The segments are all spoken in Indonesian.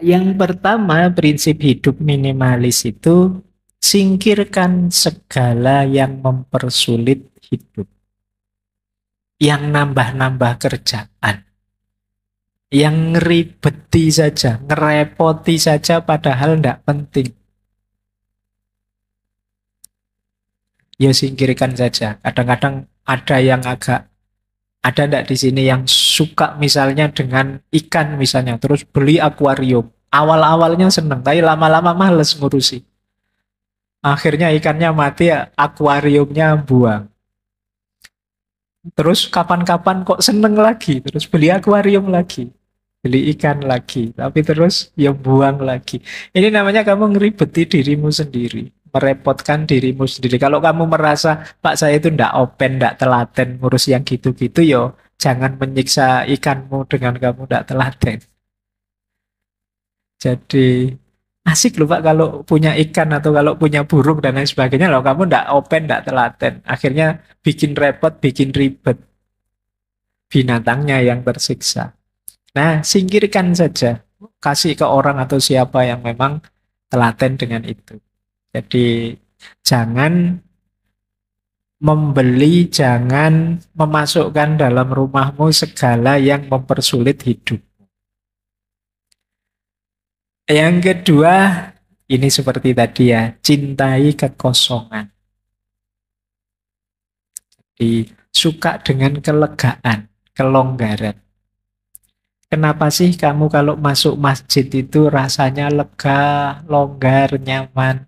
Yang pertama, prinsip hidup minimalis itu singkirkan segala yang mempersulit hidup, yang nambah-nambah kerjaan, yang ngeribeti saja, ngerepoti saja padahal tidak penting. Ya singkirkan saja. Kadang-kadang ada yang ada ndak di sini yang suka misalnya dengan ikan misalnya, terus beli akuarium. Awal-awalnya seneng, tapi lama-lama males ngurusi. Akhirnya ikannya mati, ya, akuariumnya buang. Terus kapan-kapan kok seneng lagi, terus beli akuarium lagi, beli ikan lagi, tapi terus ya buang lagi. Ini namanya kamu ngeribeti dirimu sendiri, merepotkan dirimu sendiri. Kalau kamu merasa, Pak saya itu ndak open, ndak telaten ngurus yang gitu-gitu, yo jangan menyiksa ikanmu dengan kamu ndak telaten. Jadi asik loh Pak kalau punya ikan atau kalau punya burung dan lain sebagainya. Loh kamu ndak open, ndak telaten. Akhirnya bikin repot, bikin ribet. Binatangnya yang tersiksa. Nah, singkirkan saja. Kasih ke orang atau siapa yang memang telaten dengan itu. Jadi jangan membeli, jangan memasukkan dalam rumahmu segala yang mempersulit hidup. Yang kedua, ini seperti tadi ya, cintai kekosongan. Suka dengan kelegaan, kelonggaran. Kenapa sih kamu kalau masuk masjid itu rasanya lega, longgar, nyaman?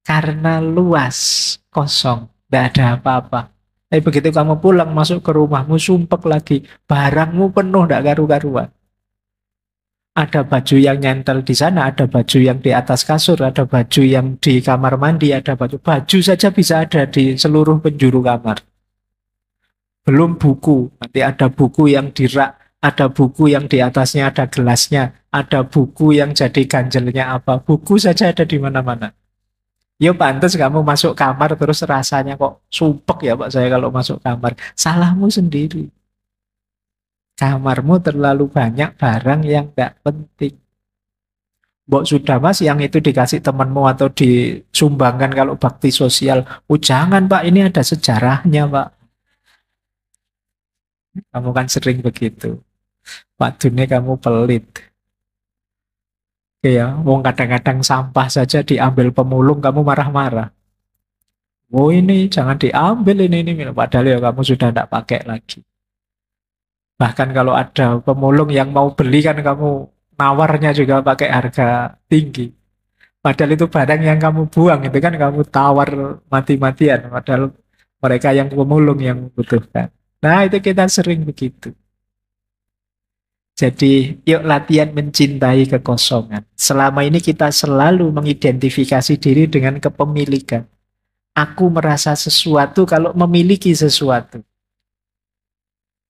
Karena luas, kosong, tidak ada apa-apa. Tapi begitu kamu pulang, masuk ke rumahmu, sumpek lagi. Barangmu penuh, tidak karu-karuan. Ada baju yang nyentel di sana, ada baju yang di atas kasur, ada baju yang di kamar mandi, ada baju. Baju saja bisa ada di seluruh penjuru kamar. Belum buku, nanti ada buku yang di rak, ada buku yang di atasnya ada gelasnya, ada buku yang jadi ganjelnya apa. Buku saja ada di mana-mana. Ya pantas kamu masuk kamar terus rasanya kok sumpek ya Pak saya kalau masuk kamar. Salahmu sendiri. Kamarmu terlalu banyak barang yang tidak penting. Mbok sudah mas yang itu dikasih temanmu atau disumbangkan kalau bakti sosial. Oh jangan Pak, ini ada sejarahnya Pak. Kamu kan sering begitu. Waduhnya kamu pelit. Ya, wong kadang-kadang sampah saja diambil pemulung kamu marah-marah. Oh ini jangan diambil ini. Padahal ya kamu sudah tidak pakai lagi. Bahkan kalau ada pemulung yang mau beli kan kamu nawarnya juga pakai harga tinggi. Padahal itu barang yang kamu buang, itu kan kamu tawar mati-matian. Padahal mereka yang pemulung yang membutuhkan. Nah itu kita sering begitu. Jadi yuk latihan mencintai kekosongan. Selama ini kita selalu mengidentifikasi diri dengan kepemilikan. Aku merasa sesuatu kalau memiliki sesuatu.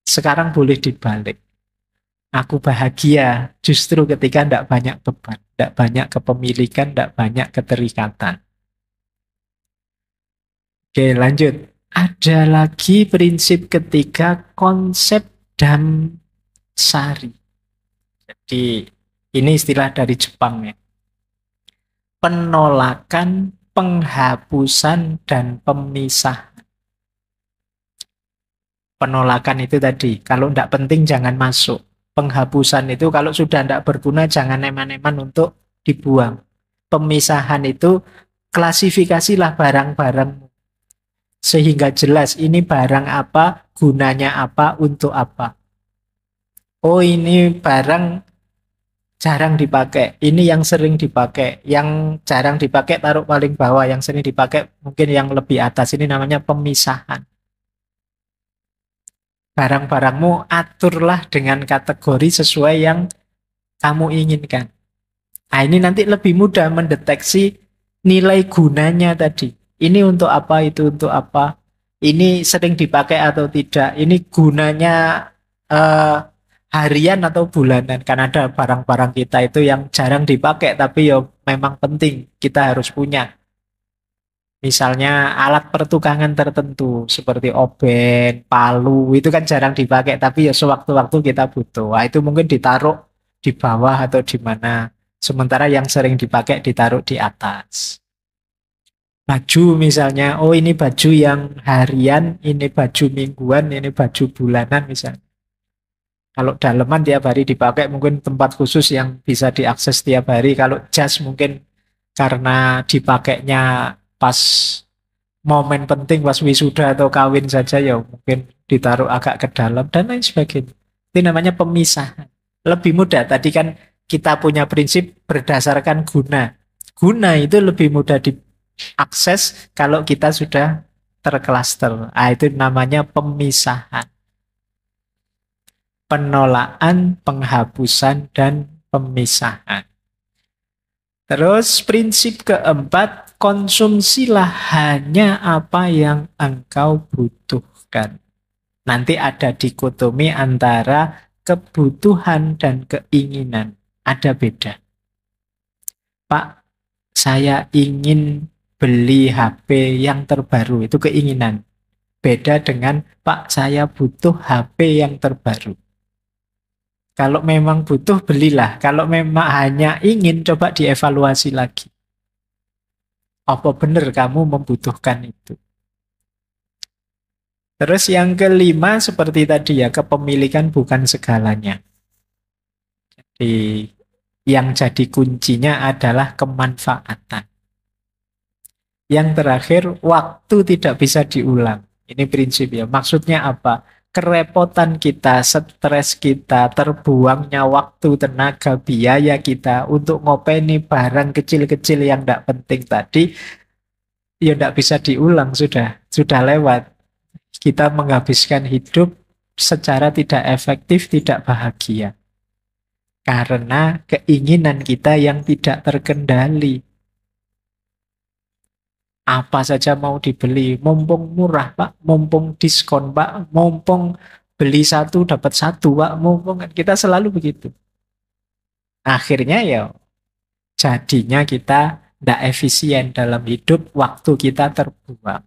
Sekarang boleh dibalik. Aku bahagia justru ketika tidak banyak beban, tidak banyak kepemilikan, tidak banyak keterikatan. Oke, lanjut. Ada lagi prinsip ketiga, konsep Damsari. Jadi ini istilah dari Jepang ya. Penolakan, penghapusan, dan pemisah. Penolakan itu tadi, kalau tidak penting jangan masuk. Penghapusan itu kalau sudah tidak berguna jangan eman-eman untuk dibuang. Pemisahan itu klasifikasilah barang-barang sehingga jelas ini barang apa, gunanya apa, untuk apa. Oh ini barang jarang dipakai, ini yang sering dipakai, yang jarang dipakai taruh paling bawah, yang sering dipakai mungkin yang lebih atas. Ini namanya pemisahan. Barang-barangmu aturlah dengan kategori sesuai yang kamu inginkan. Nah, ini nanti lebih mudah mendeteksi nilai gunanya tadi. Ini untuk apa, itu untuk apa. Ini sering dipakai atau tidak. Ini gunanya harian atau bulanan. Karena ada barang-barang kita itu yang jarang dipakai, tapi ya memang penting. Kita harus punya. Misalnya alat pertukangan tertentu seperti obeng, palu itu kan jarang dipakai tapi ya sewaktu-waktu kita butuh. Wah, itu mungkin ditaruh di bawah atau di mana. Sementara yang sering dipakai ditaruh di atas. Baju misalnya, oh ini baju yang harian, ini baju mingguan, ini baju bulanan misalnya. Kalau daleman tiap hari dipakai mungkin tempat khusus yang bisa diakses tiap hari. Kalau jas mungkin karena dipakainya pas momen penting pas wisuda atau kawin saja ya mungkin ditaruh agak ke dalam dan lain sebagainya. Itu namanya pemisahan. Lebih mudah. Tadi kan kita punya prinsip berdasarkan guna. Guna itu lebih mudah diakses kalau kita sudah terklaster. Ah, itu namanya pemisahan. Penolakan, penghapusan, dan pemisahan. Terus prinsip keempat, konsumsilah hanya apa yang engkau butuhkan. Nanti ada dikotomi antara kebutuhan dan keinginan. Ada beda. Pak, saya ingin beli HP yang terbaru. Itu keinginan. Beda dengan, Pak, saya butuh HP yang terbaru. Kalau memang butuh, belilah. Kalau memang hanya ingin, coba dievaluasi lagi. Apa benar kamu membutuhkan itu? Terus yang kelima, seperti tadi ya, kepemilikan bukan segalanya. Jadi, yang jadi kuncinya adalah kemanfaatan. Yang terakhir, waktu tidak bisa diulang. Ini prinsip ya. Maksudnya apa? Kerepotan kita, stres kita, terbuangnya waktu, tenaga, biaya kita untuk ngopeni barang kecil-kecil yang tidak penting tadi, ya tidak bisa diulang, sudah lewat. Kita menghabiskan hidup secara tidak efektif, tidak bahagia. Karena keinginan kita yang tidak terkendali. Apa saja mau dibeli, mumpung murah Pak, mumpung diskon Pak, mumpung beli satu dapat satu Pak, mumpung kita selalu begitu. Akhirnya ya jadinya kita tidak efisien dalam hidup, waktu kita terbuang.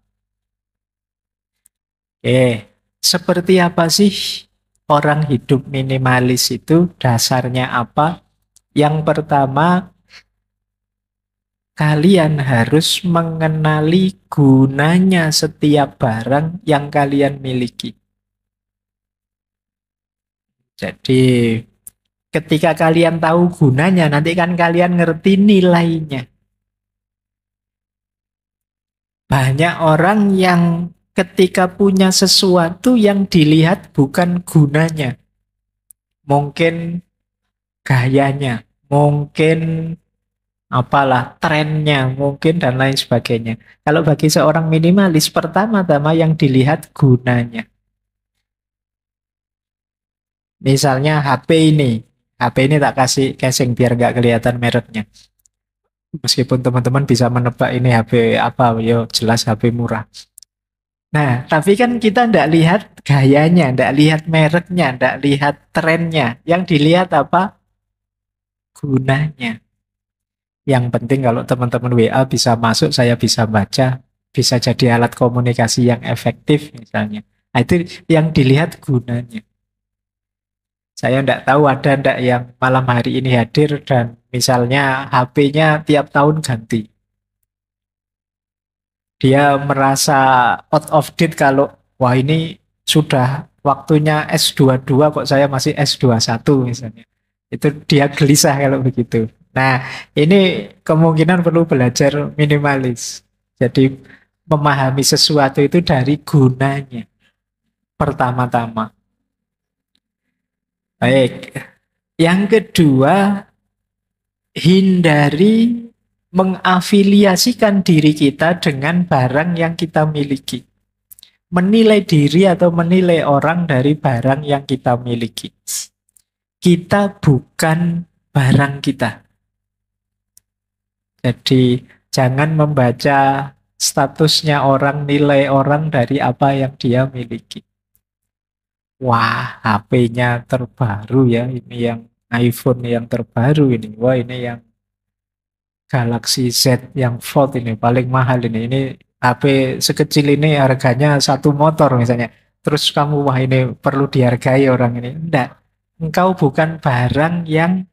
Seperti apa sih orang hidup minimalis itu? Dasarnya apa? Yang pertama, kalian harus mengenali gunanya setiap barang yang kalian miliki. Jadi, ketika kalian tahu gunanya, nanti kan kalian ngerti nilainya. Banyak orang yang ketika punya sesuatu yang dilihat bukan gunanya. Mungkin gayanya, mungkin apalah trennya, mungkin dan lain sebagainya. Kalau bagi seorang minimalis, pertama-tama yang dilihat gunanya. Misalnya HP ini tak kasih casing biar nggak kelihatan mereknya. Meskipun teman-teman bisa menebak ini HP apa, yo jelas HP murah. Nah, tapi kan kita ndak lihat gayanya, ndak lihat mereknya, ndak lihat trennya. Yang dilihat apa? Gunanya. Yang penting kalau teman-teman WA bisa masuk, saya bisa baca, bisa jadi alat komunikasi yang efektif misalnya. Nah, itu yang dilihat gunanya. Saya tidak tahu ada ndak yang malam hari ini hadir dan misalnya HP-nya tiap tahun ganti. Dia merasa out of date kalau, wah ini sudah waktunya S22 kok saya masih S21 misalnya. Itu dia gelisah kalau begitu. Nah, ini kemungkinan perlu belajar minimalis. Jadi memahami sesuatu itu dari gunanya pertama-tama. Baik. Yang kedua, hindari mengafiliasikan diri kita dengan barang yang kita miliki. Menilai diri atau menilai orang dari barang yang kita miliki. Kita bukan barang kita. Jadi jangan membaca statusnya orang, nilai orang dari apa yang dia miliki. Wah, HP-nya terbaru ya, ini yang iPhone yang terbaru ini. Wah, ini yang Galaxy Z yang Fold ini paling mahal ini. Ini HP sekecil ini harganya satu motor misalnya. Terus kamu, wah ini perlu dihargai orang ini. Enggak. Engkau bukan barang yang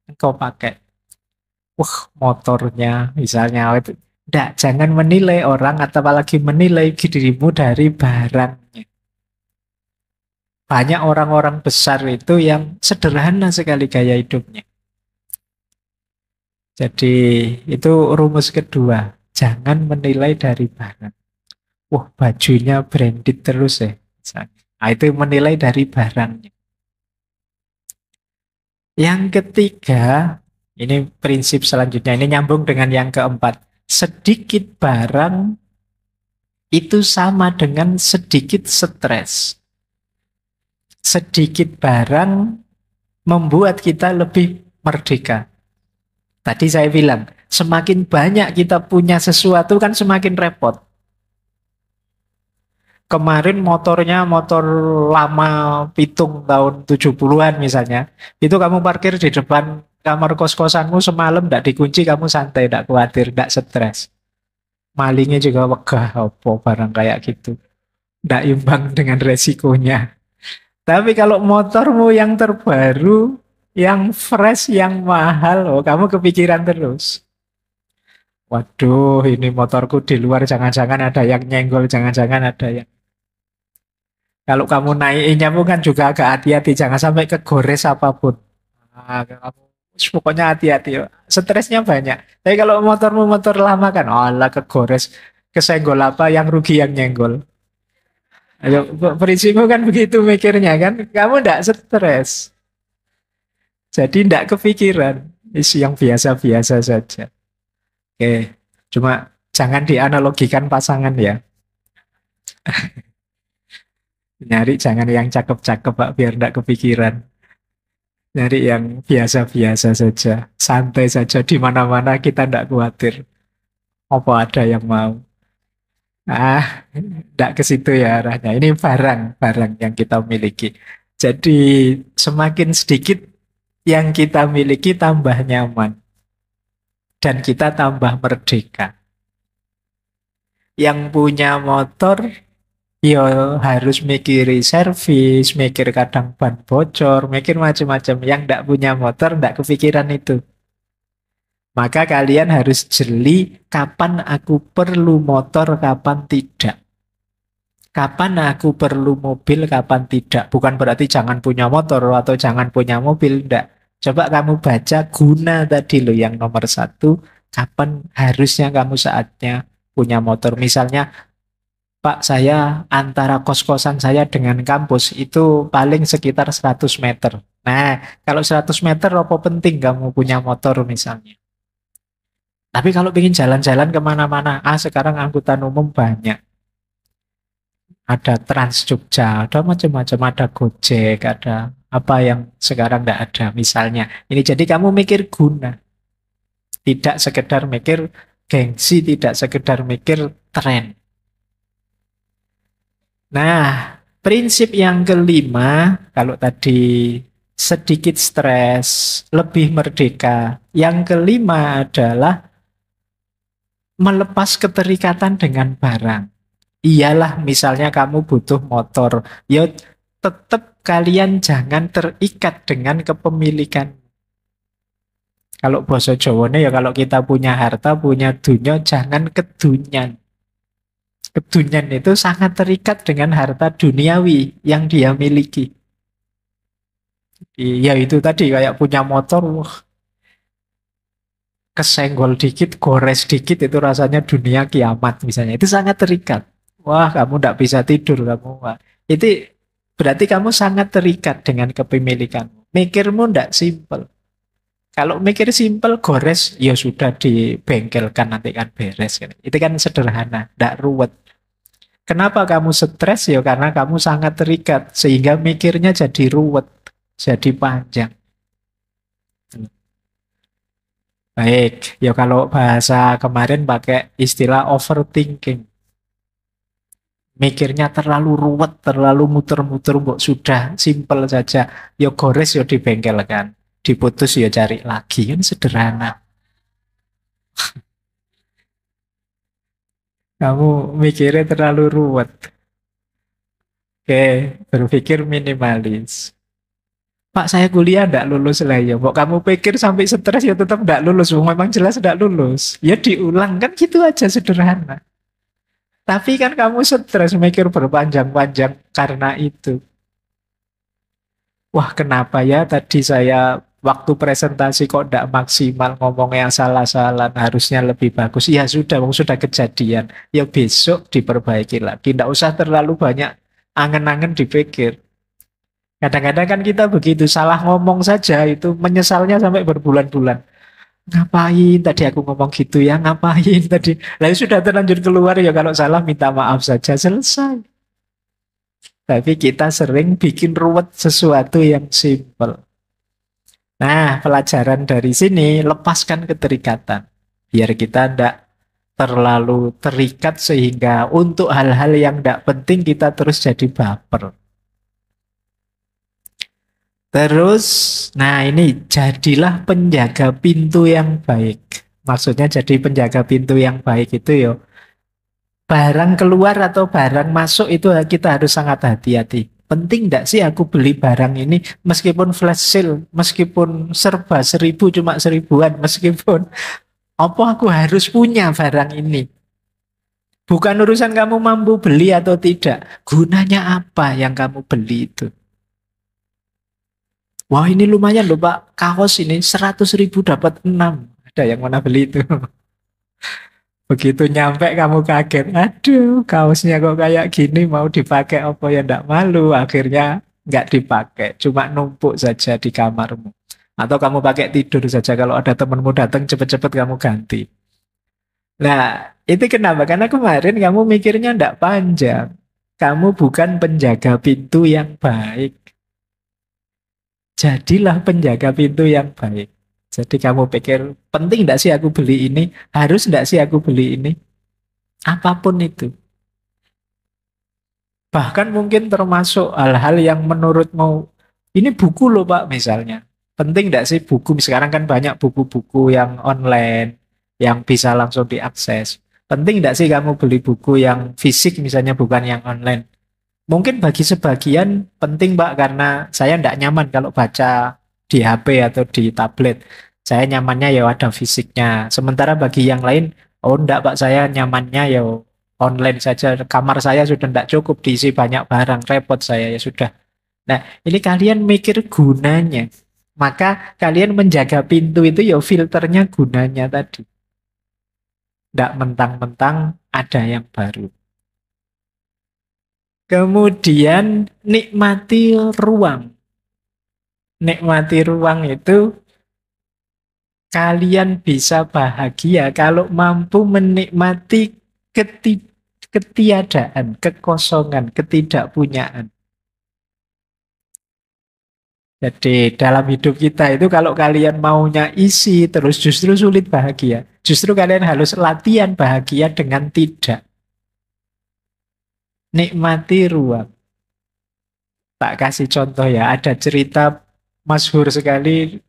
engkau pakai. Wah, motornya misalnya itu. Enggak, jangan menilai orang atau apalagi menilai dirimu dari barangnya. Banyak orang-orang besar itu yang sederhana sekali gaya hidupnya. Jadi itu rumus kedua. Jangan menilai dari barang. Wah, bajunya branded terus ya. Misalnya. Nah, itu menilai dari barangnya. Yang ketiga, ini prinsip selanjutnya. Ini nyambung dengan yang keempat. Sedikit barang itu sama dengan sedikit stres. Sedikit barang membuat kita lebih merdeka. Tadi saya bilang, semakin banyak kita punya sesuatu kan semakin repot. Kemarin motornya motor lama pitung tahun 70-an misalnya. Itu kamu parkir di depan kamar kos-kosanmu semalam tidak dikunci, kamu santai, tidak khawatir, tidak stres. Malingnya juga wegah, apa barang kayak gitu. Tidak imbang dengan resikonya. Tapi kalau motormu yang terbaru, yang fresh, yang mahal, oh kamu kepikiran terus. Waduh, ini motorku di luar, jangan-jangan ada yang nyenggol, jangan-jangan ada yang... Kalau kamu naikinnya pun kan juga agak hati-hati, jangan sampai kegores apapun. Nah, kamu pokoknya hati-hati. Stresnya banyak. Tapi kalau motormu motor lama kan, oh lah kegores, kesenggol apa, yang rugi yang nyenggol. Ayo, prinsipmu kan begitu mikirnya kan, kamu ndak stres. Jadi ndak kepikiran, isu yang biasa-biasa saja. Oke, cuma jangan dianalogikan pasangan ya. Nyari jangan yang cakep-cakep Pak, biar ndak kepikiran. Nyari yang biasa-biasa saja, santai saja di mana-mana kita ndak khawatir. Apa ada yang mau? Ndak ke situ ya arahnya. Ini barang-barang yang kita miliki. Jadi semakin sedikit yang kita miliki tambah nyaman dan kita tambah merdeka. Yang punya motor ya harus mikir servis, mikir kadang ban bocor, mikir macam-macam. Yang ndak punya motor ndak kepikiran itu. Maka kalian harus jeli kapan aku perlu motor, kapan tidak. Kapan aku perlu mobil, kapan tidak. Bukan berarti jangan punya motor atau jangan punya mobil, enggak. Coba kamu baca guna tadi loh yang nomor satu. Kapan harusnya kamu saatnya punya motor. Misalnya, Pak, saya antara kos-kosan saya dengan kampus itu paling sekitar 100 meter. Nah, kalau 100 meter apa penting kamu punya motor misalnya. Tapi kalau ingin jalan-jalan kemana-mana, sekarang angkutan umum banyak. Ada Trans Jogja, ada macam-macam, ada Gojek, ada apa yang sekarang tidak ada misalnya. Ini jadi kamu mikir guna. Tidak sekedar mikir gengsi, tidak sekedar mikir tren. Nah, prinsip yang kelima, kalau tadi sedikit stres, lebih merdeka. Yang kelima adalah melepas keterikatan dengan barang. Iyalah misalnya kamu butuh motor, ya tetap kalian jangan terikat dengan kepemilikan. Kalau bahasa Jawane ya kalau kita punya harta, punya dunia, jangan kedunyan. Kedunyan itu sangat terikat dengan harta duniawi yang dia miliki. Ya itu tadi kayak punya motor, wah, kesenggol dikit, gores dikit itu rasanya dunia kiamat misalnya. Itu sangat terikat. Wah, kamu tidak bisa tidur kamu. Wah. Itu berarti kamu sangat terikat dengan kepemilikanmu. Mikirmu tidak simpel. Kalau mikir simpel, gores, ya sudah dibengkelkan nanti kan beres. Itu kan sederhana, tidak ruwet. Kenapa kamu stres? Ya karena kamu sangat terikat, sehingga mikirnya jadi ruwet, jadi panjang. Baik, ya kalau bahasa kemarin pakai istilah overthinking. Mikirnya terlalu ruwet, terlalu muter-muter, kok sudah simpel saja. Ya gores, ya dibengkelkan. Diputus, ya cari lagi. Kan sederhana. Kamu mikirnya terlalu ruwet. Oke, berpikir minimalis. Pak, saya kuliah ndak lulus lah ya. Kok kamu pikir sampai stres ya tetap ndak lulus. Memang jelas ndak lulus. Ya diulang kan gitu aja sederhana. Tapi kan kamu stres mikir berpanjang-panjang karena itu. Wah, kenapa ya tadi saya waktu presentasi kok ndak maksimal ngomongnya asal-asalan, harusnya lebih bagus. Ya sudah, wong sudah kejadian. Ya besok diperbaiki lagi. Ndak usah terlalu banyak angen-angen dipikir. Kadang-kadang kan kita begitu, salah ngomong saja itu menyesalnya sampai berbulan-bulan. Ngapain tadi aku ngomong gitu ya, ngapain tadi. Lalu sudah terlanjur keluar ya kalau salah minta maaf saja, selesai. Tapi kita sering bikin ruwet sesuatu yang simple. Nah, pelajaran dari sini, lepaskan keterikatan. Biar kita tidak terlalu terikat sehingga untuk hal-hal yang tidak penting kita terus jadi baper. Terus, nah ini jadilah penjaga pintu yang baik. Maksudnya jadi penjaga pintu yang baik itu yo. Barang keluar atau barang masuk itu kita harus sangat hati-hati. Penting enggak sih aku beli barang ini meskipun flash sale, meskipun serba 1.000 cuma 1.000-an, meskipun apa aku harus punya barang ini. Bukan urusan kamu mampu beli atau tidak. Gunanya apa yang kamu beli itu? Wah ini lumayan loh Pak, kaos ini 100.000 dapat 6. Ada yang mana beli itu? Begitu nyampe kamu kaget, aduh kaosnya kok kayak gini mau dipakai apa ya ndak malu. Akhirnya nggak dipakai, cuma numpuk saja di kamarmu. Atau kamu pakai tidur saja, kalau ada temanmu datang cepet-cepet kamu ganti. Nah itu kenapa? Karena kemarin kamu mikirnya ndak panjang. Kamu bukan penjaga pintu yang baik. Jadilah penjaga pintu yang baik. Jadi kamu pikir, penting enggak sih aku beli ini? Harus enggak sih aku beli ini? Apapun itu. Bahkan mungkin termasuk hal-hal yang menurutmu, ini buku loh Pak misalnya. Penting enggak sih buku? Sekarang kan banyak buku-buku yang online, yang bisa langsung diakses. Penting enggak sih kamu beli buku yang fisik misalnya, bukan yang online? Mungkin bagi sebagian penting Pak, karena saya tidak nyaman kalau baca di HP atau di tablet. Saya nyamannya ya ada fisiknya. Sementara bagi yang lain, oh enggak Pak, saya nyamannya ya online saja. Kamar saya sudah tidak cukup diisi banyak barang, repot saya ya sudah. Nah, ini kalian mikir gunanya. Maka kalian menjaga pintu itu ya filternya gunanya tadi. Tidak mentang-mentang ada yang baru. Kemudian nikmati ruang. Nikmati ruang itu kalian bisa bahagia kalau mampu menikmati ketiadaan, kekosongan, ketidakpunyaan. Jadi dalam hidup kita itu kalau kalian maunya isi terus justru sulit bahagia. Justru kalian harus latihan bahagia dengan tidak. Nikmati ruang. Tak kasih contoh ya, ada cerita masyhur sekali,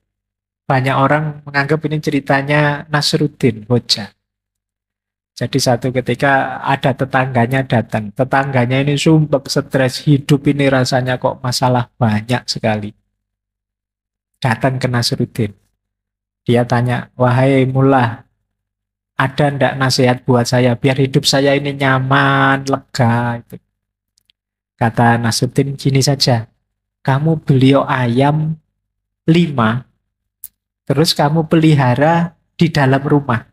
banyak orang menganggap ini ceritanya Nasruddin Hoja. Jadi satu ketika ada tetangganya datang, tetangganya ini sumpek, stres, hidup ini rasanya kok masalah banyak sekali. Datang ke Nasruddin, dia tanya, wahai mullah, ada ndak nasihat buat saya biar hidup saya ini nyaman, lega? Itu. Kata Nasruddin, gini saja, kamu beli ayam 5, terus kamu pelihara di dalam rumah.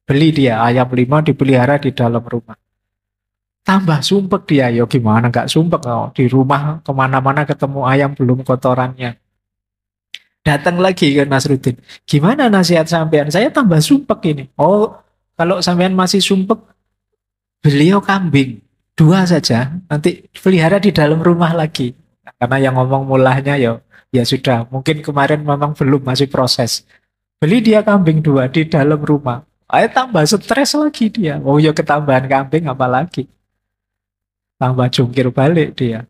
Beli dia ayam 5 dipelihara di dalam rumah. Tambah sumpek dia, ya gimana nggak sumpek, oh, di rumah kemana-mana ketemu ayam belum kotorannya. Datang lagi ke Nasruddin, gimana nasihat sampean? Saya tambah sumpek ini. Oh, kalau sampean masih sumpek, beliau kambing 2 saja, nanti pelihara di dalam rumah lagi. Karena yang ngomong mulahnya ya sudah, mungkin kemarin memang belum, masih proses. Beli dia kambing 2 di dalam rumah. Ayo tambah stres lagi dia. Oh ya ketambahan kambing apalagi. Tambah jungkir balik dia.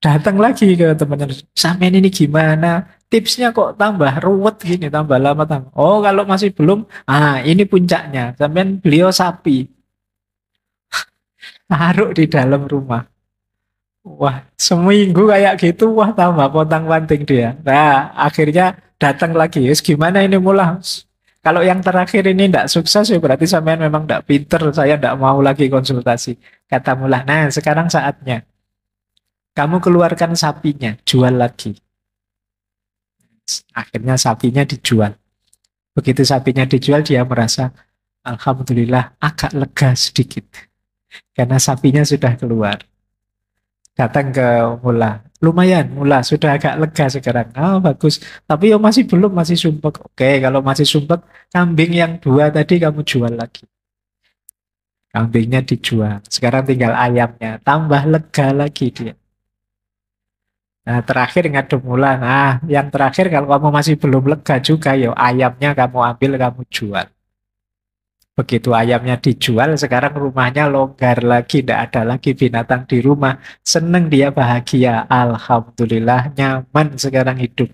Datang lagi ke temannya. Sampean ini gimana? Tipsnya kok tambah ruwet gini, tambah lama tambah. Oh, kalau masih belum, ini puncaknya. Sampean beliau sapi, taruh di dalam rumah. Wah, seminggu kayak gitu, wah tambah pontang-panting dia. Nah, akhirnya datang lagi. Yus, gimana ini mulai? Kalau yang terakhir ini tidak sukses, ya berarti sampean memang tidak pinter. Saya tidak mau lagi konsultasi. Kata Mullah, nah sekarang saatnya. Kamu keluarkan sapinya, jual lagi. Akhirnya sapinya dijual. Begitu sapinya dijual, dia merasa, Alhamdulillah agak lega sedikit. Karena sapinya sudah keluar. Datang ke Mula. Lumayan, Mula sudah agak lega sekarang. Oh, bagus. Tapi ya masih belum, masih sumpek. Oke, kalau masih sumpek, kambing yang dua tadi kamu jual lagi. Kambingnya dijual. Sekarang tinggal ayamnya. Tambah lega lagi dia. Nah, terakhir ngadep Mula. Nah, yang terakhir kalau kamu masih belum lega juga, ya ayamnya kamu ambil, kamu jual. Begitu ayamnya dijual, sekarang rumahnya longgar lagi, tidak ada lagi binatang di rumah. Seneng dia, bahagia. Alhamdulillah, nyaman sekarang hidup.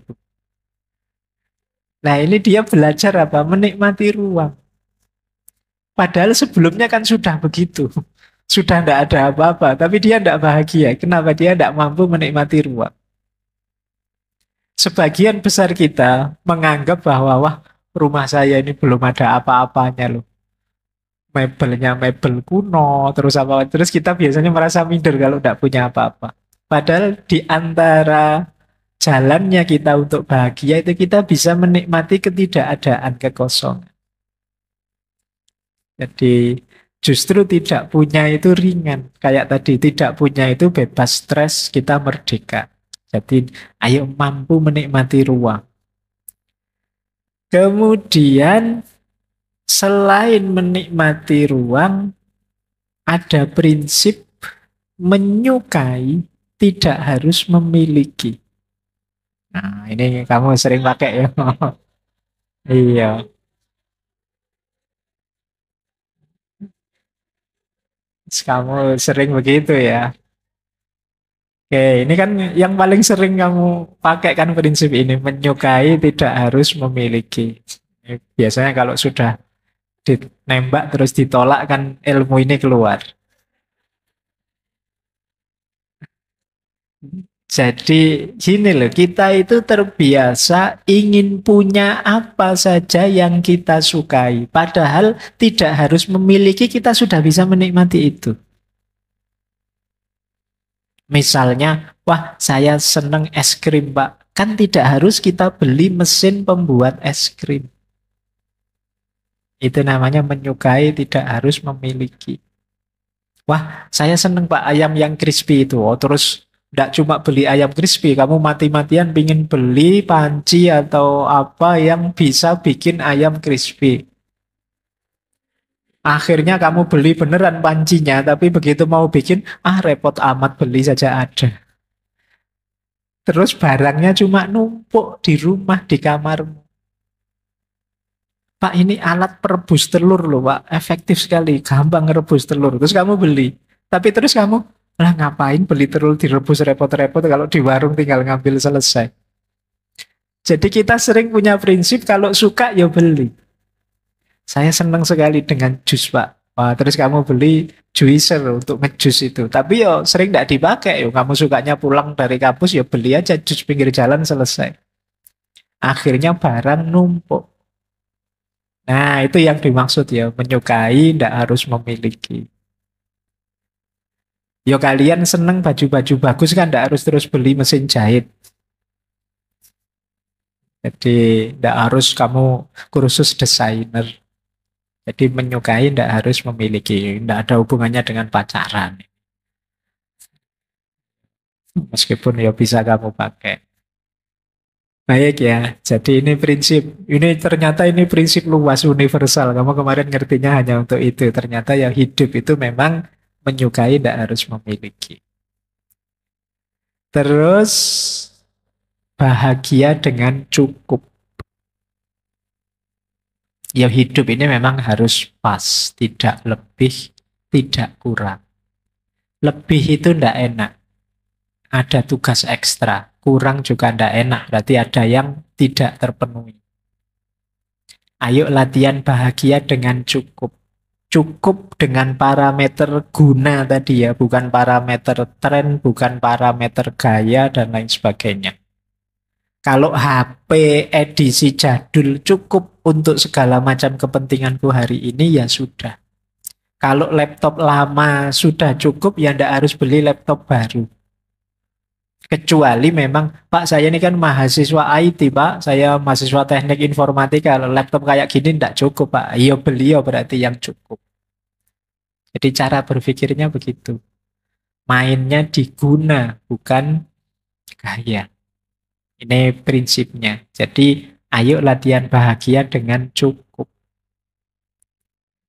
Nah, ini dia belajar apa? Menikmati ruang. Padahal sebelumnya kan sudah begitu. Sudah tidak ada apa-apa, tapi dia tidak bahagia. Kenapa? Dia tidak mampu menikmati ruang. Sebagian besar kita menganggap bahwa, wah, rumah saya ini belum ada apa-apanya loh. Mebelnya mebel kuno, terus apa, terus kita biasanya merasa minder kalau tidak punya apa-apa. Padahal di antara jalannya kita untuk bahagia itu kita bisa menikmati ketidakadaan, kekosongan. Jadi justru tidak punya itu ringan. Kayak tadi, tidak punya itu bebas stres, kita merdeka. Jadi ayo mampu menikmati ruang. Kemudian selain menikmati ruang, ada prinsip menyukai tidak harus memiliki. Nah, ini kamu sering pakai ya. Iya, kamu sering begitu ya. Oke, ini kan yang paling sering kamu pakai kan prinsip ini, menyukai tidak harus memiliki. Biasanya kalau sudah ditembak terus ditolak kan ilmu ini keluar. Jadi gini loh, kita itu terbiasa ingin punya apa saja yang kita sukai. Padahal tidak harus memiliki, kita sudah bisa menikmati itu. Misalnya, wah saya seneng es krim Pak. Kan tidak harus kita beli mesin pembuat es krim. Itu namanya menyukai tidak harus memiliki. Wah, saya seneng Pak ayam yang crispy itu. Oh, terus tidak cuma beli ayam crispy, kamu mati-matian pingin beli panci atau apa yang bisa bikin ayam crispy. Akhirnya kamu beli beneran pancinya, tapi begitu mau bikin, repot amat beli saja ada. Terus barangnya cuma numpuk di rumah, di kamarmu. Pak, ini alat perebus telur loh, Pak. Efektif sekali, gampang ngerebus telur. Terus kamu beli. Tapi terus kamu, lah ngapain beli telur direbus repot-repot kalau di warung tinggal ngambil selesai. Jadi kita sering punya prinsip kalau suka ya beli. Saya senang sekali dengan jus, Pak. Wah, terus kamu beli juicer untuk ngejus itu. Tapi yo sering tidak dipakai. Yo, kamu sukanya pulang dari kampus ya beli aja jus pinggir jalan selesai. Akhirnya barang numpuk. Nah, itu yang dimaksud ya, menyukai tidak harus memiliki. Yo kalian seneng baju-baju bagus kan tidak harus terus beli mesin jahit. Jadi tidak harus kamu kursus desainer. Jadi menyukai tidak harus memiliki, tidak ada hubungannya dengan pacaran. Meskipun ya bisa kamu pakai. Baik ya, jadi ini prinsip. Ini ternyata ini prinsip luas universal. Kamu kemarin ngertinya hanya untuk itu. Ternyata yang hidup itu memang menyukai tidak harus memiliki. Terus bahagia dengan cukup. Ya hidup ini memang harus pas, tidak lebih, tidak kurang. Lebih itu tidak enak. ada tugas ekstra. Kurang juga ndak enak, berarti ada yang tidak terpenuhi. Ayo latihan bahagia dengan cukup. Cukup dengan parameter guna tadi ya, bukan parameter tren, bukan parameter gaya, dan lain sebagainya. Kalau HP edisi jadul cukup untuk segala macam kepentinganku hari ini, ya sudah. Kalau laptop lama sudah cukup, ya ndak harus beli laptop baru. Kecuali memang, Pak saya ini kan mahasiswa IT Pak, saya mahasiswa teknik informatika, kalau laptop kayak gini ndak cukup Pak. Iya beliau berarti yang cukup. Jadi cara berpikirnya begitu. Mainnya diguna, bukan gaya. Ini prinsipnya. Jadi ayo latihan bahagia dengan cukup.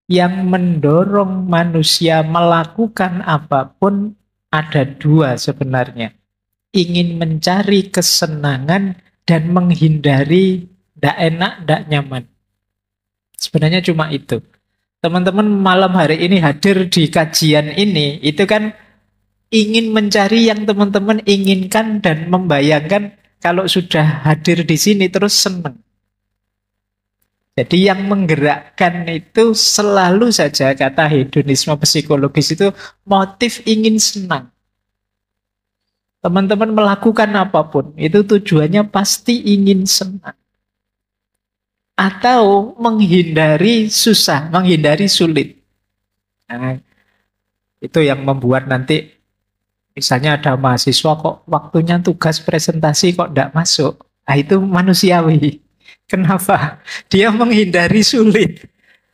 Yang mendorong manusia melakukan apapun ada dua sebenarnya. Ingin mencari kesenangan dan menghindari tidak enak, tidak nyaman. Sebenarnya cuma itu. Teman-teman malam hari ini hadir di kajian ini, itu kan ingin mencari yang teman-teman inginkan dan membayangkan kalau sudah hadir di sini terus senang. Jadi yang menggerakkan itu selalu saja kata hedonisme psikologis itu motif ingin senang. Teman-teman melakukan apapun, itu tujuannya pasti ingin senang. Atau menghindari susah, menghindari sulit. Nah, itu yang membuat nanti, misalnya ada mahasiswa kok waktunya tugas presentasi kok tidak masuk. Nah, itu manusiawi. Kenapa? Dia menghindari sulit.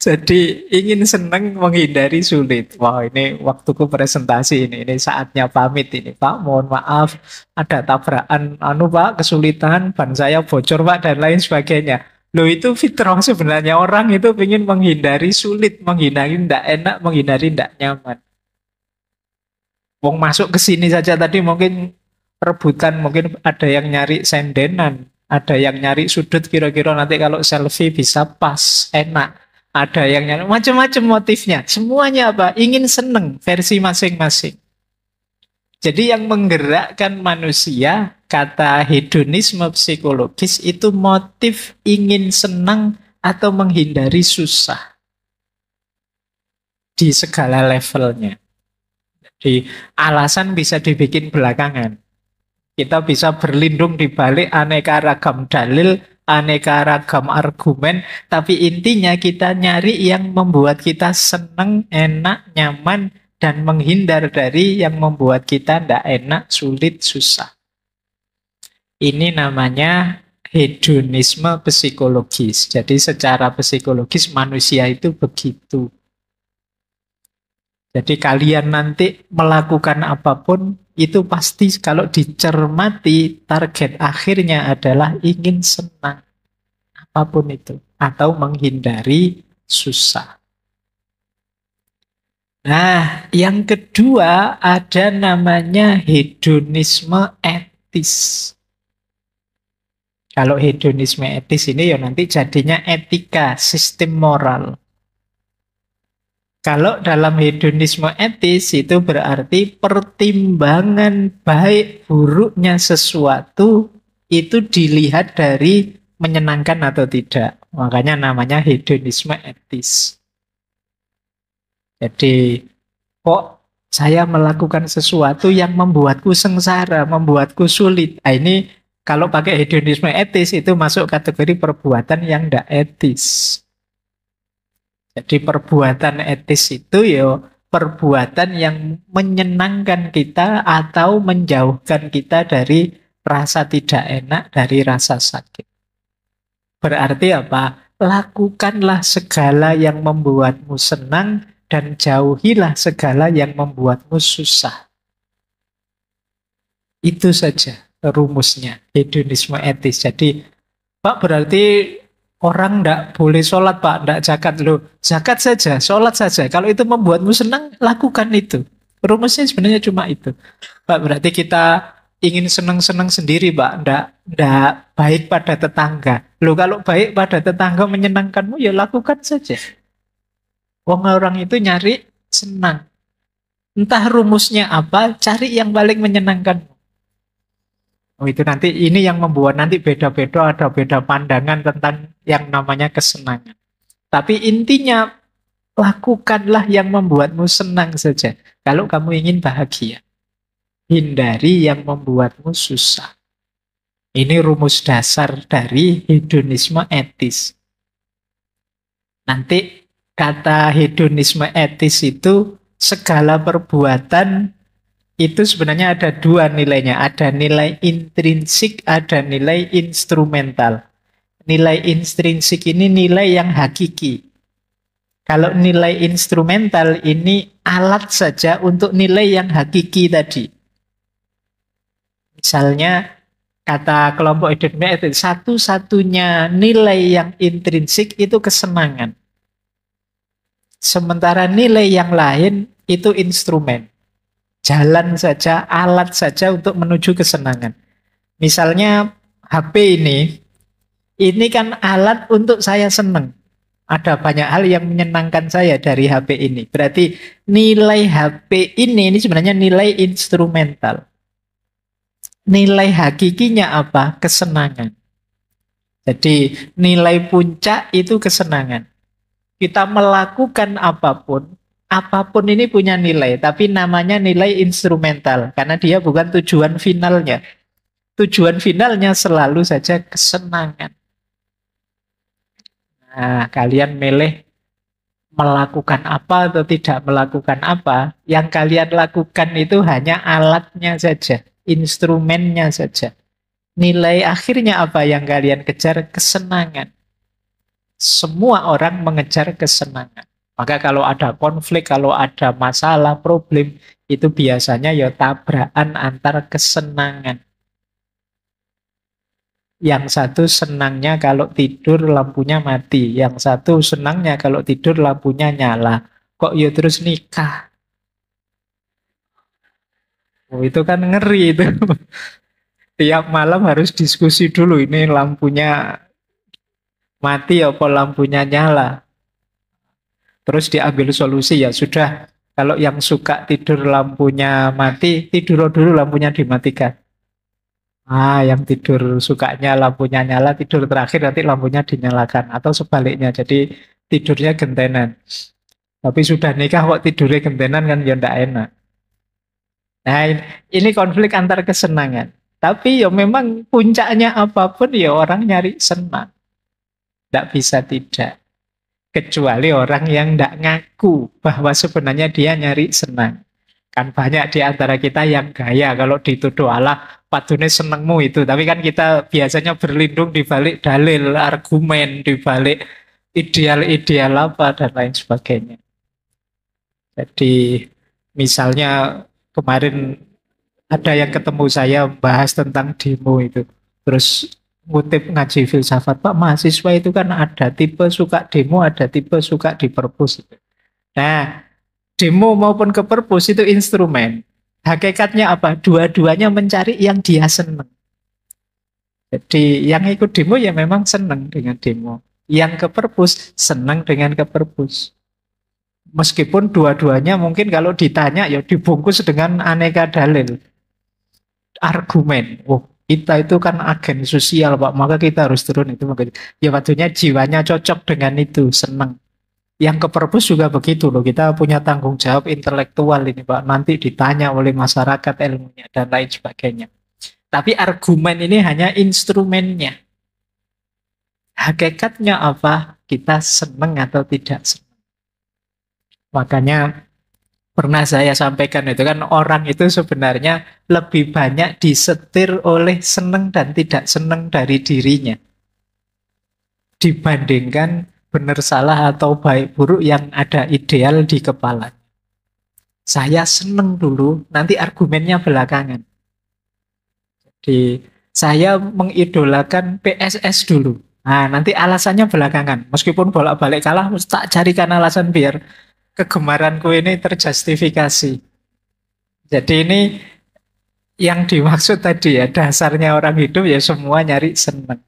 Jadi ingin senang menghindari sulit. Wah ini waktuku presentasi ini saatnya pamit ini Pak. Mohon maaf ada tabrakan Pak kesulitan ban saya bocor Pak dan lain sebagainya. Loh itu fitrah sebenarnya orang itu ingin menghindari sulit, menghindari tidak enak, menghindari tidak nyaman. Wong masuk ke sini saja tadi mungkin rebutan, mungkin ada yang nyari sendenan, ada yang nyari sudut kira-kira nanti kalau selfie bisa pas, enak. Ada yang nyari macam-macam motifnya. Semuanya apa? Ingin seneng versi masing-masing. Jadi yang menggerakkan manusia, kata hedonisme psikologis itu motif ingin senang atau menghindari susah. Di segala levelnya. Jadi alasan bisa dibikin belakangan. Kita bisa berlindung di balik aneka ragam dalil, aneka ragam argumen, tapi intinya kita nyari yang membuat kita senang, enak, nyaman, dan menghindar dari yang membuat kita tidak enak, sulit, susah. Ini namanya hedonisme psikologis. Jadi secara psikologis manusia itu begitu. Jadi kalian nanti melakukan apapun, itu pasti kalau dicermati target akhirnya adalah ingin senang. Apapun itu. Atau menghindari susah. Nah, yang kedua ada namanya hedonisme etis. Kalau hedonisme etis ini ya nanti jadinya etika, sistem moral. Kalau dalam hedonisme etis itu berarti pertimbangan baik buruknya sesuatu itu dilihat dari menyenangkan atau tidak. Makanya namanya hedonisme etis. Jadi, kok saya melakukan sesuatu yang membuatku sengsara, membuatku sulit. Nah, ini kalau pakai hedonisme etis itu masuk kategori perbuatan yang tidak etis. Jadi perbuatan etis itu ya perbuatan yang menyenangkan kita atau menjauhkan kita dari rasa tidak enak, dari rasa sakit. Berarti apa? Lakukanlah segala yang membuatmu senang dan jauhilah segala yang membuatmu susah. Itu saja rumusnya hedonisme etis. Jadi, Pak berarti orang tidak boleh sholat Pak, tidak zakat loh. Zakat saja, sholat saja. Kalau itu membuatmu senang, lakukan itu. Rumusnya sebenarnya cuma itu. Pak berarti kita ingin senang-senang sendiri Pak, tidak baik pada tetangga. Loh kalau baik pada tetangga menyenangkanmu, ya lakukan saja. Orang itu nyari senang. Entah rumusnya apa, cari yang paling menyenangkanmu. Oh, itu nanti ini yang membuat nanti beda-beda, ada beda pandangan tentang yang namanya kesenangan. Tapi intinya lakukanlah yang membuatmu senang saja. Kalau kamu ingin bahagia, hindari yang membuatmu susah. Ini rumus dasar dari hedonisme etis. Nanti kata hedonisme etis itu segala perbuatan itu sebenarnya ada dua nilainya. Ada nilai intrinsik, ada nilai instrumental. Nilai intrinsik ini nilai yang hakiki. Kalau nilai instrumental ini alat saja untuk nilai yang hakiki tadi. Misalnya kata kelompok hedonisme etis, satu-satunya nilai yang intrinsik itu kesenangan. Sementara nilai yang lain itu instrumen. Jalan saja, alat saja untuk menuju kesenangan. Misalnya HP ini kan alat untuk saya senang. Ada banyak hal yang menyenangkan saya dari HP ini. Berarti nilai HP ini sebenarnya nilai instrumental. Nilai hakikinya apa? Kesenangan. Jadi nilai puncak itu kesenangan. Kita melakukan apapun, apapun ini punya nilai, tapi namanya nilai instrumental, karena dia bukan tujuan finalnya. Tujuan finalnya selalu saja kesenangan. Nah, kalian milih melakukan apa atau tidak melakukan apa, yang kalian lakukan itu hanya alatnya saja, instrumennya saja. Nilai akhirnya apa yang kalian kejar? Kesenangan. Semua orang mengejar kesenangan. Maka kalau ada konflik, kalau ada masalah, problem, itu biasanya ya tabrakan antar kesenangan. Yang satu senangnya kalau tidur lampunya mati, yang satu senangnya kalau tidur lampunya nyala. Kok ya terus nikah? Oh, itu kan ngeri itu. Tiap malam harus diskusi dulu, ini lampunya mati apa lampunya nyala. Terus diambil solusi, ya sudah, kalau yang suka tidur lampunya mati, tidur dulu lampunya dimatikan. Yang tidur sukanya lampunya nyala, tidur terakhir nanti lampunya dinyalakan. Atau sebaliknya, jadi tidurnya gentenan. Tapi sudah nikah kok tidurnya gentenan kan ya ndak enak. Nah, ini konflik antar kesenangan. Tapi ya memang puncaknya apapun ya orang nyari senang. Tidak bisa tidak. Kecuali orang yang tidak ngaku bahwa sebenarnya dia nyari senang. Kan banyak di antara kita yang gaya kalau dituduh Allah, padune senengmu itu. Tapi kan kita biasanya berlindung di balik dalil, argumen, di balik ideal-ideal apa dan lain sebagainya. Jadi misalnya kemarin ada yang ketemu saya bahas tentang demo itu. Terus ngutip ngaji filsafat, Pak, mahasiswa itu kan ada tipe suka demo, ada tipe suka di perpus. Nah, demo maupun ke perpus itu instrumen. Hakikatnya apa? Dua-duanya mencari yang dia senang. Jadi yang ikut demo ya memang senang dengan demo. Yang ke perpus senang dengan ke perpus. Meskipun dua-duanya mungkin kalau ditanya ya dibungkus dengan aneka dalil. Argumen. Oh, kita itu kan agen sosial, Pak, maka kita harus turun itu. Ya waktunya jiwanya cocok dengan itu, senang. Yang ke perpus juga begitu loh, kita punya tanggung jawab intelektual ini, Pak, nanti ditanya oleh masyarakat ilmunya dan lain sebagainya. Tapi argumen ini hanya instrumennya. Hakikatnya apa? Kita senang atau tidak senang. Makanya pernah saya sampaikan itu kan orang itu sebenarnya lebih banyak disetir oleh senang dan tidak senang dari dirinya dibandingkan benar salah atau baik buruk yang ada ideal di kepala. Saya senang dulu, nanti argumennya belakangan. Jadi saya mengidolakan PSS dulu. Nah, nanti alasannya belakangan. Meskipun bolak-balik kalah, tak carikan alasan biar kegemaranku ini terjustifikasi. Jadi ini yang dimaksud tadi ya, dasarnya orang hidup ya semua nyari senang.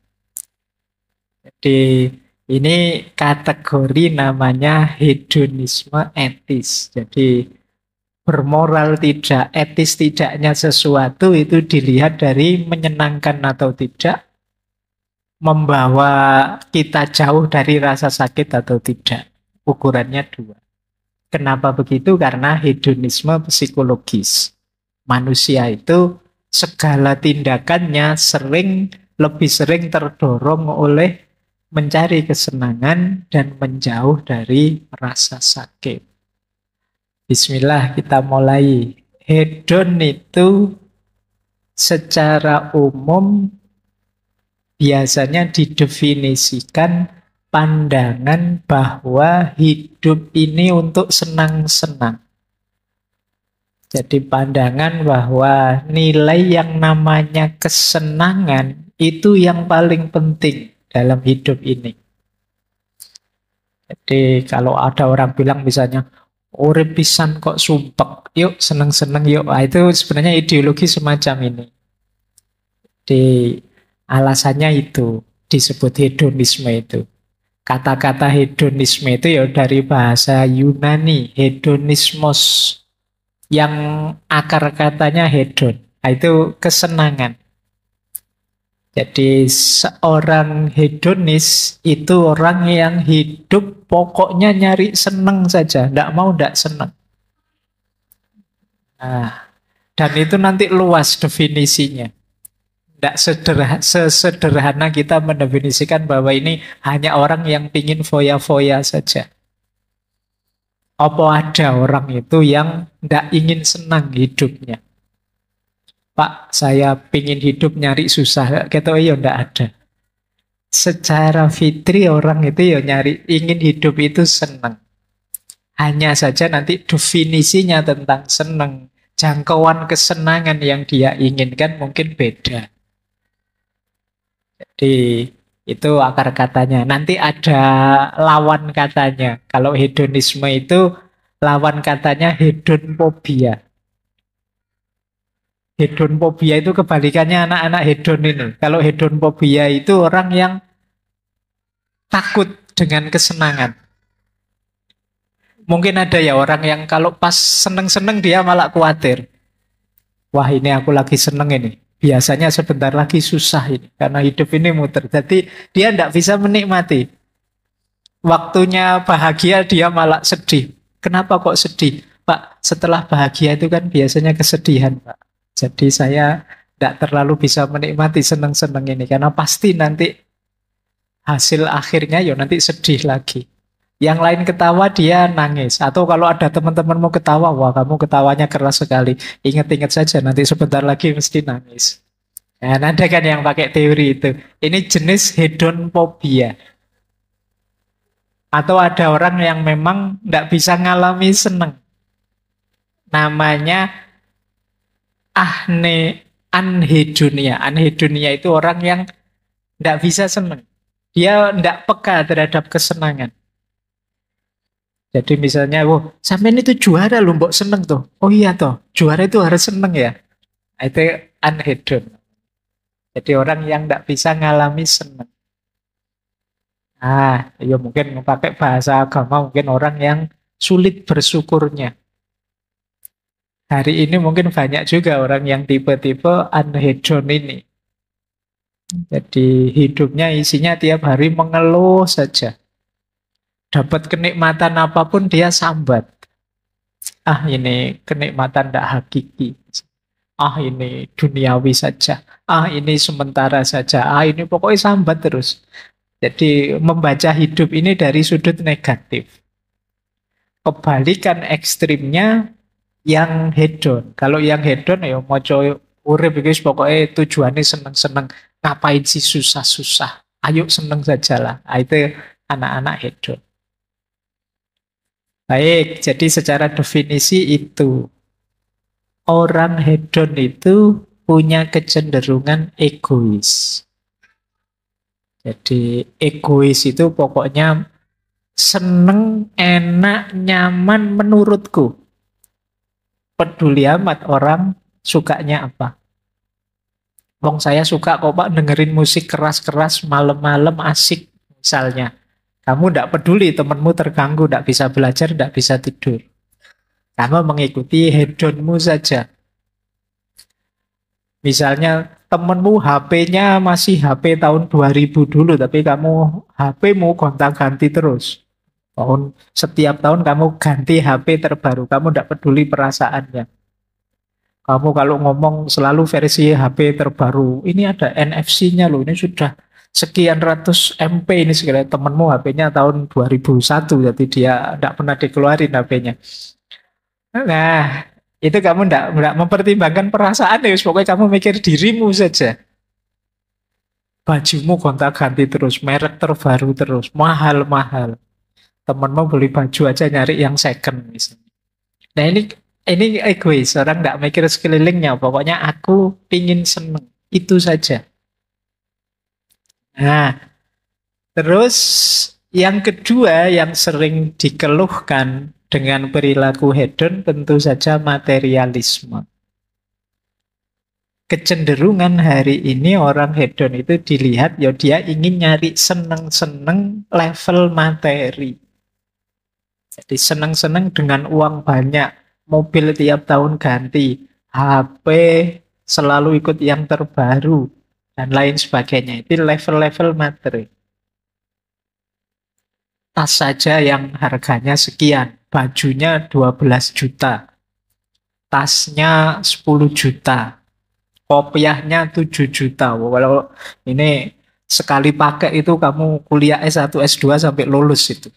Jadi ini kategori namanya hedonisme etis. Jadi bermoral tidak, etis tidaknya sesuatu itu dilihat dari menyenangkan atau tidak, membawa kita jauh dari rasa sakit atau tidak. Ukurannya dua. Kenapa begitu? Karena hedonisme psikologis. Manusia itu segala tindakannya lebih sering terdorong oleh mencari kesenangan dan menjauh dari rasa sakit. Bismillah, kita mulai. Hedon itu secara umum biasanya didefinisikan pandangan bahwa hidup ini untuk senang-senang. Jadi pandangan bahwa nilai yang namanya kesenangan itu yang paling penting dalam hidup ini. Jadi kalau ada orang bilang misalnya, urip pisan kok sumpek, yuk seneng-seneng yuk. Nah, itu sebenarnya ideologi semacam ini. Di alasannya itu disebut hedonisme itu. Kata-kata hedonisme itu ya dari bahasa Yunani, hedonismos, yang akar katanya hedon. Nah, itu kesenangan. Jadi seorang hedonis itu orang yang hidup pokoknya nyari seneng saja, tidak seneng. Nah, dan itu nanti luas definisinya. Tidak sesederhana kita mendefinisikan bahwa ini hanya orang yang pingin foya-foya saja. Apa ada orang itu yang tidak ingin senang hidupnya? Pak, saya pingin hidup nyari susah. Gitu ya tidak ada. Secara fitri orang itu ya nyari, ingin hidup itu senang. Hanya saja nanti definisinya tentang senang, jangkauan kesenangan yang dia inginkan mungkin beda. Jadi itu akar katanya. Nanti ada lawan katanya. Kalau hedonisme itu lawan katanya hedonfobia. Hedonfobia itu kebalikannya anak-anak hedon ini. Kalau hedonfobia itu orang yang takut dengan kesenangan. Mungkin ada ya orang yang kalau pas seneng-seneng dia malah khawatir. Wah, ini aku lagi seneng ini. Biasanya sebentar lagi susah ini. Karena hidup ini muter. Jadi dia tidak bisa menikmati. Waktunya bahagia dia malah sedih. Kenapa kok sedih? Pak, setelah bahagia itu kan biasanya kesedihan, Pak. Jadi saya tidak terlalu bisa menikmati seneng-seneng ini. Karena pasti nanti hasil akhirnya ya nanti sedih lagi. Yang lain ketawa dia nangis. Atau kalau ada teman-temanmu ketawa, wah kamu ketawanya keras sekali. Ingat-ingat saja nanti sebentar lagi mesti nangis. Nah, ada kan yang pakai teori itu. Ini jenis hedonfobia. Atau ada orang yang memang tidak bisa ngalami seneng. Namanya anhedonia. Anhedonia itu orang yang tidak bisa seneng. Dia tidak peka terhadap kesenangan. Jadi misalnya, wah, sampean itu juara loh, mbok seneng tuh. Oh iya toh, juara itu harus seneng ya. Itu anhedon. Jadi orang yang tidak bisa ngalami seneng. Ya mungkin pakai bahasa agama, mungkin orang yang sulit bersyukurnya. Hari ini mungkin banyak juga orang yang tipe-tipe anhedon ini. Jadi hidupnya isinya tiap hari mengeluh saja. Dapat kenikmatan apapun dia sambat. Ini kenikmatan tidak hakiki. Ini duniawi saja. Ini sementara saja. Ini pokoknya sambat terus. Jadi membaca hidup ini dari sudut negatif. Kebalikan ekstrimnya yang hedon. Kalau yang hedon ya moco urip iki pokoknya tujuannya seneng-seneng. Ngapain sih susah-susah? Ayo seneng sajalah. Itu anak-anak hedon. Baik, jadi secara definisi itu orang hedon itu punya kecenderungan egois. Jadi egois itu pokoknya seneng, enak, nyaman menurutku. Peduli amat orang sukanya apa. Wong saya suka kok Pak dengerin musik keras-keras malam-malam asik misalnya. Kamu tidak peduli temanmu terganggu, tidak bisa belajar, tidak bisa tidur. Kamu mengikuti hedonmu saja. Misalnya temenmu HP-nya masih HP tahun 2000 dulu, tapi kamu HP-mu gonta-ganti terus. Setiap tahun kamu ganti HP terbaru, kamu tidak peduli perasaannya. Kamu kalau ngomong selalu versi HP terbaru, ini ada NFC-nya loh, ini sudah sekian ratus MP ini segala temenmu HP-nya tahun 2001, jadi dia tidak pernah dikeluarin HP-nya. Nah, itu kamu tidak mempertimbangkan perasaan ya, pokoknya kamu mikir dirimu saja. Bajumu gonta-ganti terus, merek terbaru terus, mahal-mahal. Temenmu beli baju aja nyari yang second misalnya. Nah ini egois, orang nggak mikir sekelilingnya. Pokoknya aku pingin seneng, itu saja. Nah, terus yang kedua yang sering dikeluhkan dengan perilaku hedon tentu saja materialisme. Kecenderungan hari ini orang hedon itu dilihat ya dia ingin nyari seneng-seneng level materi. Jadi seneng-seneng dengan uang banyak, mobil tiap tahun ganti, HP selalu ikut yang terbaru, dan lain sebagainya. Itu level-level materi. Tas saja yang harganya sekian, bajunya 12 juta, tasnya 10 juta, kopiahnya 7 juta. Kalau ini sekali pakai itu kamu kuliah S1, S2 sampai lulus itu.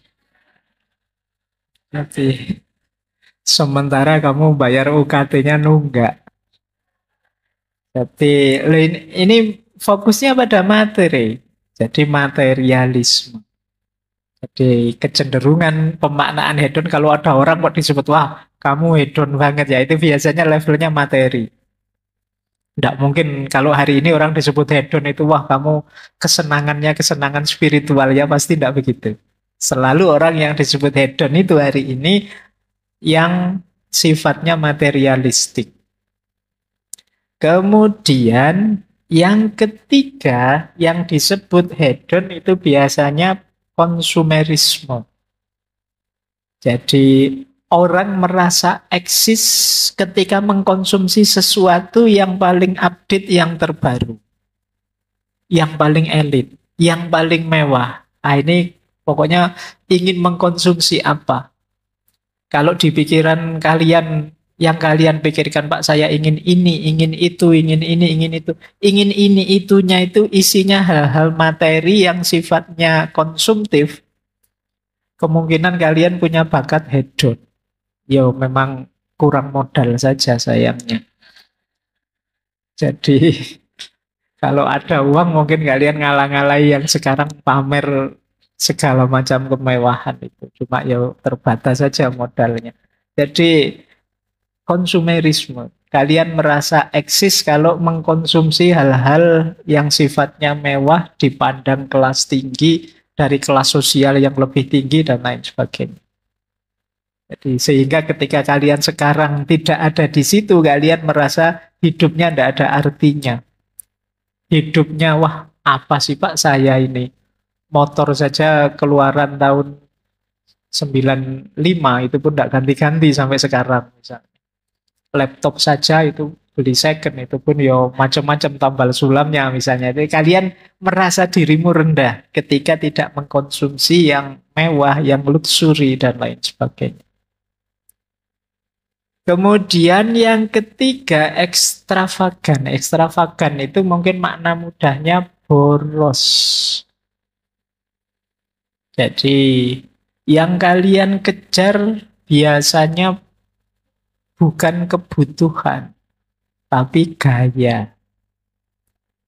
Tapi sementara kamu bayar UKT-nya nunggak. Jadi ini fokusnya pada materi. Jadi materialisme. Jadi kecenderungan pemaknaan hedon kalau ada orang kok disebut wah kamu hedon banget ya itu biasanya levelnya materi. Tidak mungkin kalau hari ini orang disebut hedon itu wah kamu kesenangannya kesenangan spiritual ya pasti tidak begitu. Selalu orang yang disebut hedon itu hari ini yang sifatnya materialistik. Kemudian yang ketiga yang disebut hedon itu biasanya konsumerisme. Jadi orang merasa eksis ketika mengkonsumsi sesuatu yang paling update, yang terbaru, yang paling elit, yang paling mewah. Nah, ini pokoknya ingin mengkonsumsi apa. Kalau di pikiran kalian, yang kalian pikirkan, Pak, saya ingin ini, ingin itu, ingin ini, ingin itu. Ingin ini, itunya itu isinya hal-hal materi yang sifatnya konsumtif. Kemungkinan kalian punya bakat hedon. Ya memang kurang modal saja sayangnya. Jadi kalau ada uang mungkin kalian ngalah-ngalahi yang sekarang pamer segala macam kemewahan itu. Cuma ya terbatas saja modalnya. Jadi konsumerisme. Kalian merasa eksis kalau mengkonsumsi hal-hal yang sifatnya mewah dipandang kelas tinggi dari kelas sosial yang lebih tinggi dan lain sebagainya. Jadi sehingga ketika kalian sekarang tidak ada di situ, kalian merasa hidupnya tidak ada artinya. Hidupnya, wah apa sih Pak saya ini? Motor saja keluaran tahun 95 itu pun tidak ganti-ganti sampai sekarang misalnya. Laptop saja itu beli second itu pun ya macam-macam tambal sulamnya misalnya. Jadi kalian merasa dirimu rendah ketika tidak mengkonsumsi yang mewah, yang luxury dan lain sebagainya. Kemudian yang ketiga ekstravagan. Ekstravagan itu mungkin makna mudahnya boros. Jadi yang kalian kejar biasanya bukan kebutuhan, tapi gaya,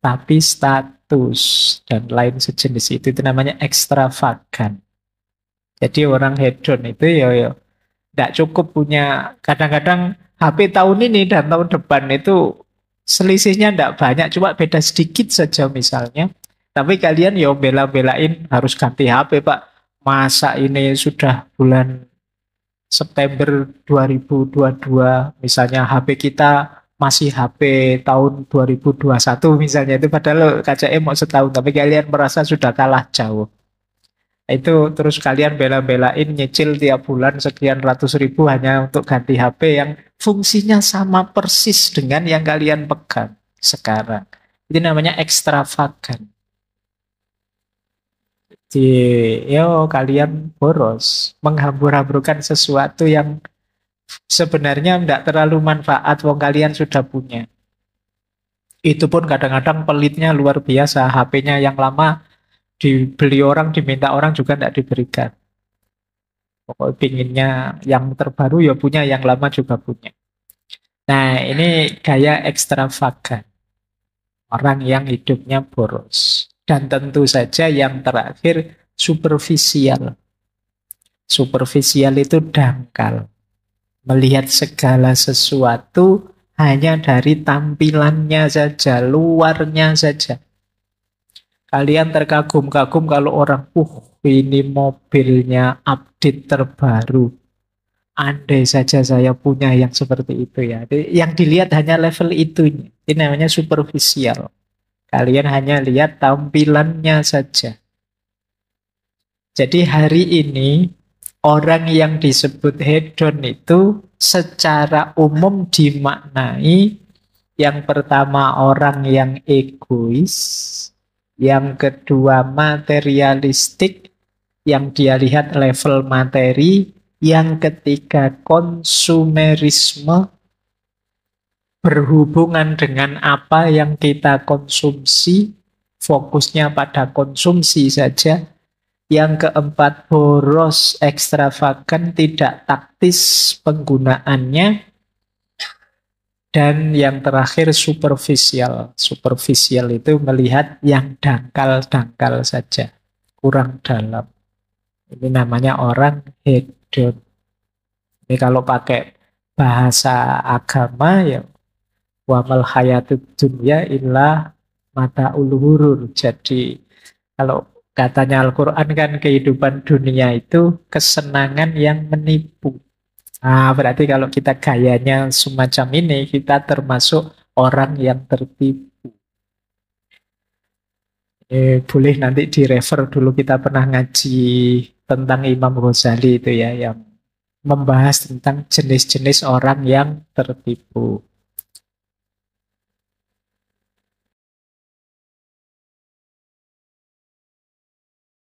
tapi status, dan lain sejenis itu namanya ekstravagan. Jadi orang hedon itu ya tidak cukup punya, kadang-kadang HP tahun ini dan tahun depan itu selisihnya tidak banyak, cuma beda sedikit saja misalnya. Tapi kalian ya bela-belain harus ganti HP Pak. Masa ini sudah bulan September 2022 misalnya HP kita masih HP tahun 2021 misalnya itu padahal KCM mau setahun tapi kalian merasa sudah kalah jauh. Itu terus kalian bela-belain nyicil tiap bulan sekian ratus ribu hanya untuk ganti HP yang fungsinya sama persis dengan yang kalian pegang sekarang. Itu namanya ekstravagan. Di, yo kalian boros, menghambur-hamburkan sesuatu yang sebenarnya tidak terlalu manfaat, wong kalian sudah punya. Itu pun kadang-kadang pelitnya luar biasa, HP-nya yang lama dibeli orang, diminta orang juga tidak diberikan. Pokoknya pinginnya yang terbaru ya punya, yang lama juga punya. Nah, ini gaya ekstravagan. Orang yang hidupnya boros. Dan tentu saja yang terakhir superficial. Superficial itu dangkal. Melihat segala sesuatu hanya dari tampilannya saja, luarnya saja. Kalian terkagum-kagum kalau orang, ini mobilnya update terbaru. Andai saja saya punya yang seperti itu ya. Yang dilihat hanya level itu. Ini namanya superficial. Kalian hanya lihat tampilannya saja. Jadi hari ini orang yang disebut hedon itu secara umum dimaknai yang pertama orang yang egois, yang kedua materialistik, yang dia lihat level materi, yang ketiga konsumerisme, berhubungan dengan apa yang kita konsumsi, fokusnya pada konsumsi saja. Yang keempat boros, ekstravagan, tidak taktis penggunaannya. Dan yang terakhir superficial. Superficial itu melihat yang dangkal-dangkal saja, kurang dalam. Ini namanya orang hedon. Ini kalau pakai bahasa agama ya wamal hayatud dunya illa mataul ghurur. Jadi kalau katanya Al-Quran kan kehidupan dunia itu kesenangan yang menipu. Nah, berarti kalau kita gayanya semacam ini, kita termasuk orang yang tertipu. Boleh nanti direfer dulu, kita pernah ngaji tentang Imam Ghazali itu ya, yang membahas tentang jenis-jenis orang yang tertipu.